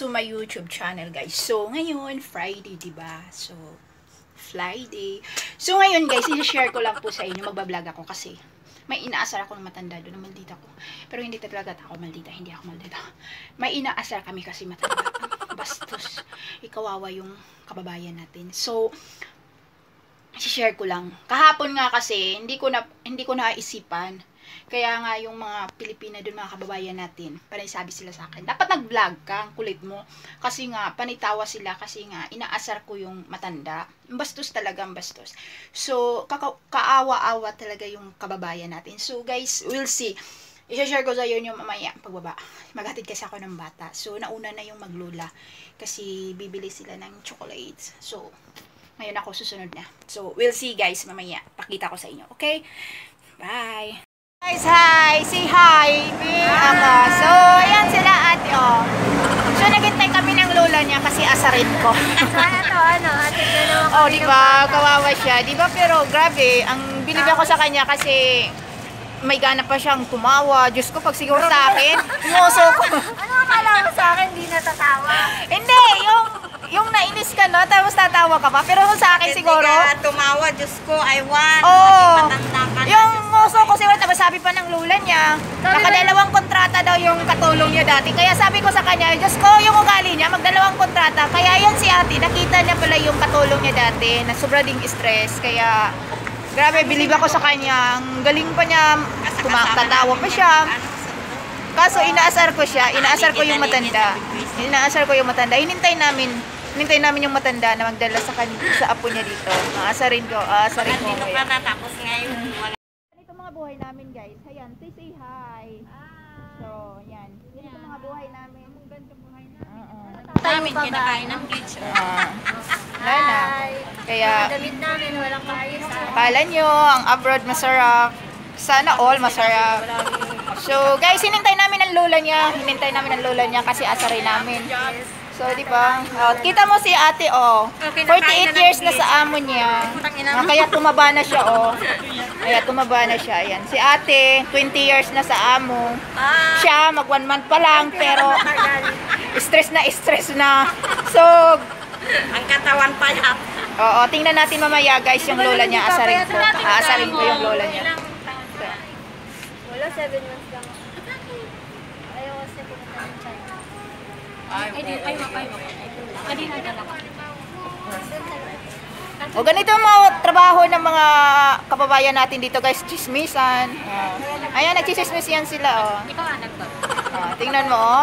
to my YouTube channel, guys. So, ngayon, Friday, diba? So, Friday. So, ngayon, guys, i-share ko lang po sa inyo. Magbablog ako kasi may inaasar ako ng matanda doon na maldita ko. Pero hindi talaga ako maldita. Hindi ako maldita. May inaasar kami kasi matanda. Bastos. Ikawawa yung kababayan natin. So, i-share ko lang. Kahapon nga kasi, hindi ko naisipan. Kaya nga yung mga Pilipina doon, mga kababayan natin, parang sabi sila sa akin, dapat nag-vlog ka, ang kulit mo. Kasi nga, panitawa sila kasi nga, inaasar ko yung matanda. Bastos talaga, bastos. So, kaawa-awa talaga yung kababayan natin. So, guys, we'll see. I-share ko sa iyo yung mamaya, pagbaba. Maghatid kasi ako ng bata. So, nauna na yung maglula. Kasi, bibili sila ng chocolates. So, ngayon ako susunod na. So, we'll see guys mamaya. Pakita ko sa inyo. Okay? Bye! Guys, hi! Say hi! Ako. So, ayan sila ate, oh. So, naghintay kami ng lola niya kasi asarin ko. Ate ko naman. Oh, diba? Kawawa siya. Diba? Pero, grabe. Ang bilib ako sa kanya kasi may gana pa siyang tumawa. Diyos ko, pag siguro sa akin, ngoso ko. Ano akala mo sa akin, di natatawa? Hindi, yung nainis ka, no? Tapos tatawa ka pa. Pero sa akin siguro, Hindi ka tumawa, Diyos ko, I want. Oo. Matanda ka na. Yung ngoso ko siguro, tapos sabi pa ng lula niya, nakadalawang kontrata daw yung katulong niya dati. Kaya sabi ko sa kanya, Diyos ko, yung ugali niya, magdalawang kontrata. Kaya yan si ate, nakita niya pala yung katulong niya dati, na sobra ding stress. Kaya, grabe, bilib ako sa kanya. Ang galing pa niya, kumakatawa pa siya. Kaso inaasar ko siya, inaasar ko yung matanda. Inaasar ko yung matanda. Hinintay namin yung matanda na magdala sa apo niya dito. Aasarin ko Dito ngayon. ka na, tapos ngayon. Ito mga buhay namin, guys. Ayan, say hi. So, yan. Yan ito mga buhay namin. Namin kinakain ng beach. Wala na. Kaya, Damit namin, walang kaayos. akala nyo, ang abroad masarap. Sana all masarap. So, guys, hinintay namin ang lola niya. Hinintay namin ang lola niya kasi asarin namin. So, di ba? Oh, kita mo si ate, oh. 48 years na sa amo niya. Kaya tumaba na siya, oh. Kaya tumaba na siya. Ayan. Si ate, 20 years na sa amo. Siya, mag 1 month pa lang, pero stress na. So, Ang katawan pa niya. oo, tingnan natin mamaya, guys, yung lola niya. Asarin ko. Aasarin ko yung lola niya. Wala, 7 months lang. Ayaw kasi pumunta ng China. O ganito ang mga trabaho ng mga kababayan natin dito, guys, chismisan. Ayan, nagchismis yan sila, oh. Ikaw ang nagtot. Tingnan mo, oh.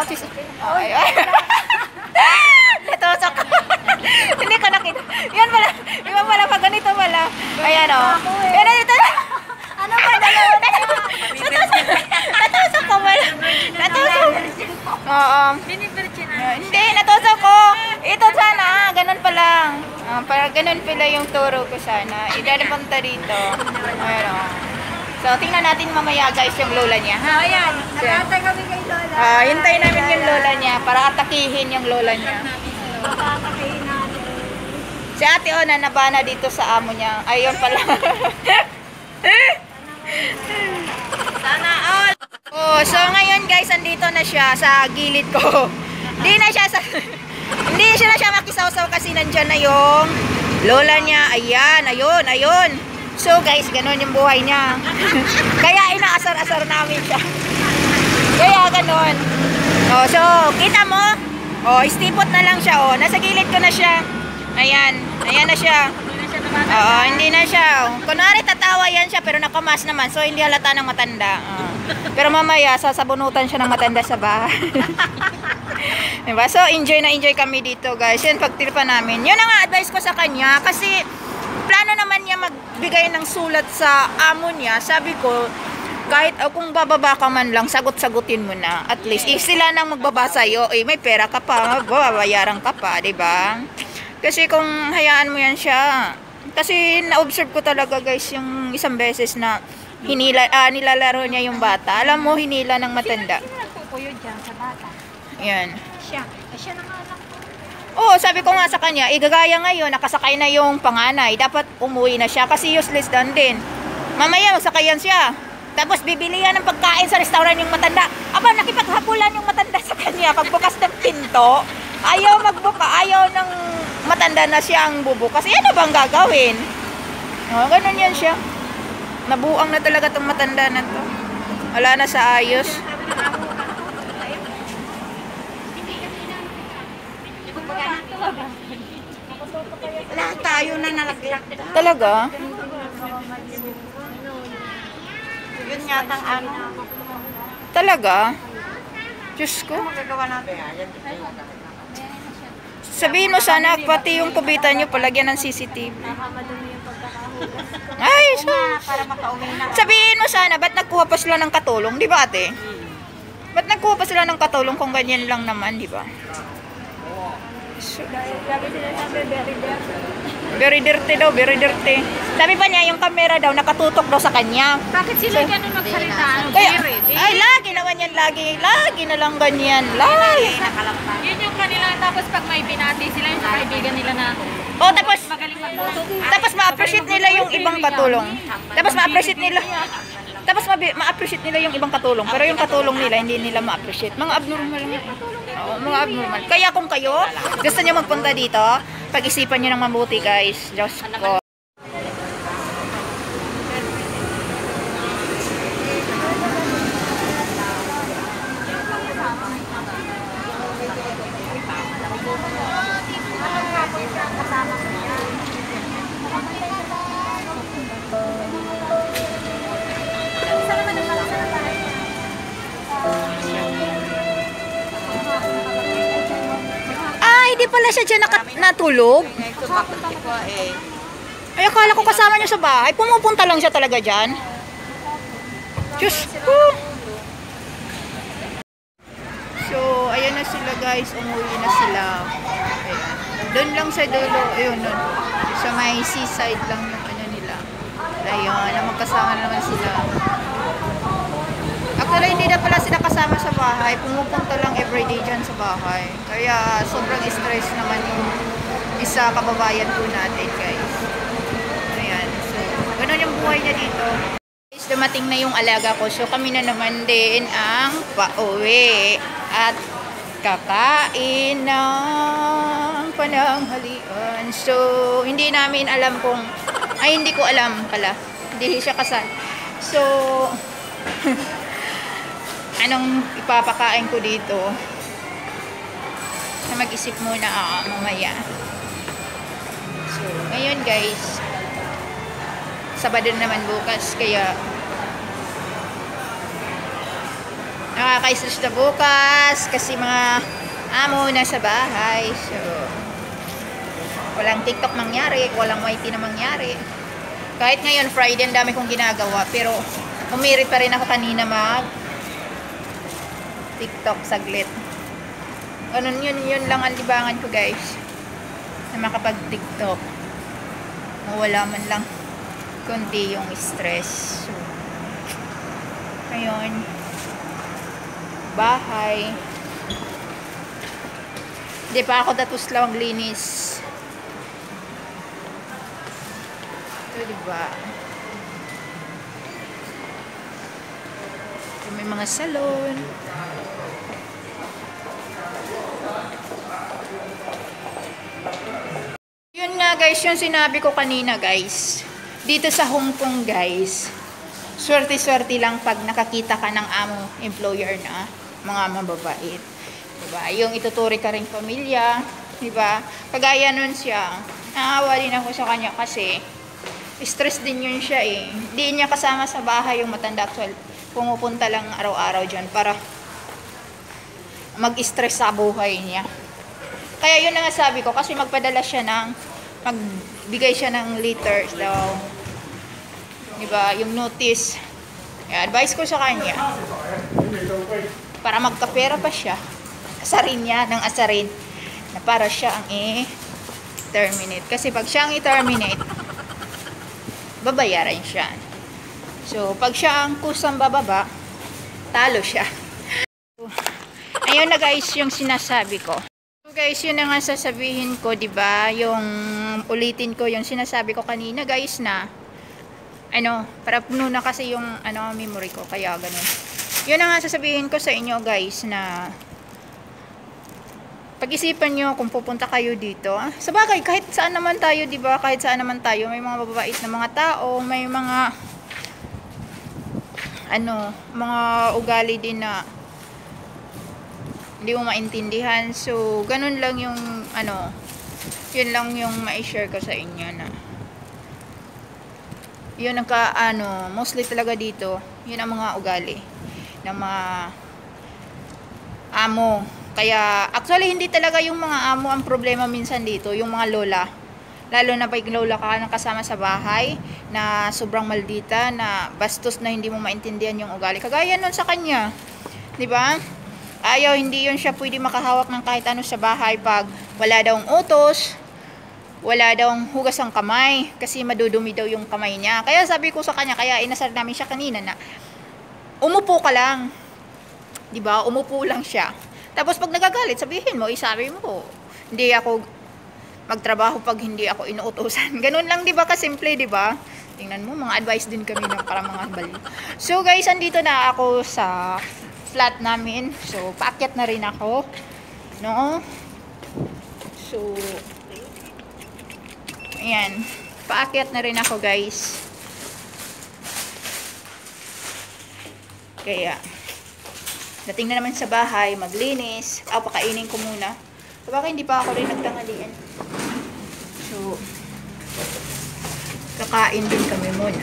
Ay. Natusok ka. Hindi ka nakita. Yan pala. Iba pala pag ganito pala. Ayan, oh. Yan, dito. Ano ba dalawa na siya? Natusok ka pala. Natusok. Oo. Binivirgin na. Hindi, natusok ko. Ito sana, ganun pa lang. Para ganun pala yung turo ko sana. Idalapunta dito. Ayan, oh. So, tingnan natin mamaya, guys, yung lola niya, ha? Ayan, nakatay kami kay Lola. Hintayin namin yung lola niya para atakihin yung lola niya. Nakatay natin. Si ate, oh, nanabana dito sa amo niya. Ayun pala. Sana all. Oh, so ngayon, guys, andito na siya sa gilid ko. Hindi na siya makisawsaw kasi nandyan na yung lola niya. Ayan, ayun. So, guys, ganun yung buhay niya. Kaya inaasar-asar namin siya. Kaya ganun. Oh, so, kita mo? Oh, istipot na lang siya, oh. Nasa gilid ko na siya. Ayan na siya. Oo, hindi na siya. Kunwari tatawa yan siya pero nakamas naman. So, hindi halata ng matanda. Pero mamaya, sasabunutan siya ng matanda sa bahay. Diba? So, enjoy kami dito, guys. Yan, pagtirpa namin. Yun ang advice ko sa kanya. Kasi, plano naman niya magbigay ng sulat sa amo niya. Sabi ko, kahit kung bababa ka man lang, sagot-sagutin mo na. At least, sila nang magbaba sa'yo, may pera ka pa, babayaran ka pa, diba? Kasi kung hayaan mo yan siya, kasi na-observe ko talaga, guys, yung isang beses na nilalaro niya yung bata. Alam mo, hinila ng matanda. Sino nagpupuyo dyan sa bata? Yan. Siya. Siya na nga lang. Oo, sabi ko nga sa kanya, igagaya ngayon, nakasakay na yung panganay. Dapat umuwi na siya kasi useless doon din. Mamaya, magsakayan siya. Tapos bibili yan ng pagkain sa restaurant yung matanda. Aba, nakipaghabulan yung matanda sa kanya. Pagbukas ng pinto, Ayaw magbuka, ayaw ng matanda na siya ang bubukas. Ano bang gagawin? Oh, ganun yan siya. Nabuang na talaga tong matanda na to. Wala na sa ayos. Lahat tayo na nalaglak. Talaga? Yun yata ang ano. Talaga? Diyos ko. Magagawa natin. Sabihin mo sana, pati yung kubitan nyo, palagyan ng CCTV. Nakamadumi yung pagkakahugas. Ay, Para makauwi na. sabihin mo sana, ba't nagkuha pa sila ng katulong, di ba ate? Ba't nagkuha pa sila ng katulong kung ganyan lang naman, di ba? So, Lagi sila sabi, very dirty. very dirty daw, very dirty. Sabi pa niya, yung camera daw, nakatutok daw sa kanya. Bakit sila ganun magsalita? Kaya, ay, lagi naman yan, lagi na lang ganyan, lagi. Yun yung kanila, tapos pag may binati sila, yung sa kaibigan nila na O, tapos, magaling magluto. tapos ma-appreciate nila yung ibang katulong. Tapos ma-appreciate nila. Tapos ma-appreciate nila yung ibang katulong. Pero yung katulong nila, hindi nila ma-appreciate. Mga abnormal lang. Oo, mga abnormal. Kaya kung kayo, gusto niyo magpunta dito, pag-isipan niyo ng mabuti, guys. Diyos ko. Ay, di pala siya dyan natulog. Ay, akala ko kasama niyo sa bahay. Pumupunta lang siya talaga dyan. Diyos ko. So, ayan na sila guys. Umuwi na sila. Ayan. Doon lang sa dulo. Ayun, doon. Sa may seaside lang yung ano nila. Ayun, na magkasama naman sila. Actually, hindi na pala sila kasama sa bahay. Pumupunta lang everyday dyan sa bahay. Kaya, sobrang stress naman yung isa kababayan po natin, guys. Ayan. So, ganun yung buhay niya dito. Guys, dumating na yung alaga ko. So, kami na naman din ang pauwi. At kakain ng pananghalian. So, hindi namin alam kung... Ay, hindi ko alam pala. Hindi siya kasal. So... anong ipapakain ko dito na mag-isip muna mamaya. So, ngayon guys, Sabado naman bukas, kaya nakaka-stress na bukas kasi mga amo na sa bahay. So, walang TikTok mangyari, walang YT na mangyari. Kahit ngayon Friday, ang dami kong ginagawa, pero umirit pa rin ako kanina TikTok saglit. Ganun yun lang ang libangan ko guys. Na makapag-TikTok. Mawala man lang kundi yung stress. So, ngayon, bahay. Hindi pa ako tapos lang maglinis. Ito diba? So, may mga salon. Yun nga guys, yung sinabi ko kanina guys, dito sa Hong Kong guys, swerte-swerte lang pag nakakita ka ng amo, employer na, mga mababait. Diba? Yung ituturi ka ring pamilya, diba? Kagaya nun siya, naawa din ako sa kanya kasi stress din yun siya eh. Hindi niya kasama sa bahay yung matanda actual. Pumupunta lang araw-araw dyan para mag-stress sa buhay niya. Kaya yun na nga sabi ko, kasi magbigay siya ng letters daw. Diba? Yung notice. Advice ko sa kanya. Para magkapera pa siya. Asarin niya ng asarin. Na para siya ang i-terminate. Kasi pag siya ang i-terminate, babayaran siya. So, pag siya ang kusang bababa, talo siya. Ayun na guys, yung sinasabi ko. So guys, yun na nga sasabihin ko, diba? Yung ulitin ko, yung sinasabi ko kanina guys na para puno na kasi yung memory ko, kaya ganun. Yun na nga sasabihin ko sa inyo guys na pag-isipan nyo kung pupunta kayo dito. Sa bagay, kahit saan naman tayo, di ba? Kahit saan naman tayo, may mga mababait na mga tao, may mga mga ugali din na hindi mo maintindihan. So, ganun lang yung yun lang yung ma-share ko sa inyo na yun mostly talaga dito, yun ang mga ugali ng mga amo. Kaya, actually, hindi talaga yung mga amo ang problema minsan dito, yung mga lola. Lalo na pag lola ka na kasama sa bahay, na sobrang maldita, na bastos na hindi mo maintindihan yung ugali. Kagaya nun sa kanya, di ba? Hindi yun siya pwede makahawak ng kahit ano sa bahay pag wala daw utos, wala daw hugas ang kamay, kasi madudumi daw yung kamay niya. Kaya sabi ko sa kanya, kaya inasar namin siya kanina na, umupo ka lang. Di ba? Umupo lang siya. Tapos pag nagagalit, sabihin mo, isabi mo, hindi ako magtrabaho pag hindi ako inuutosan. Ganun lang, di ba? Kasimple, di ba? Tingnan mo, mga advice din kami ng para mga bali. So guys, andito na ako sa flat namin. So, paakyat na rin ako. No? So, ayan. Paakyat na rin ako, guys. Kaya, dating na naman sa bahay, maglinis. Pakainin ko muna. Baka hindi pa ako rin nagtangalian. So, kakain din kami muna.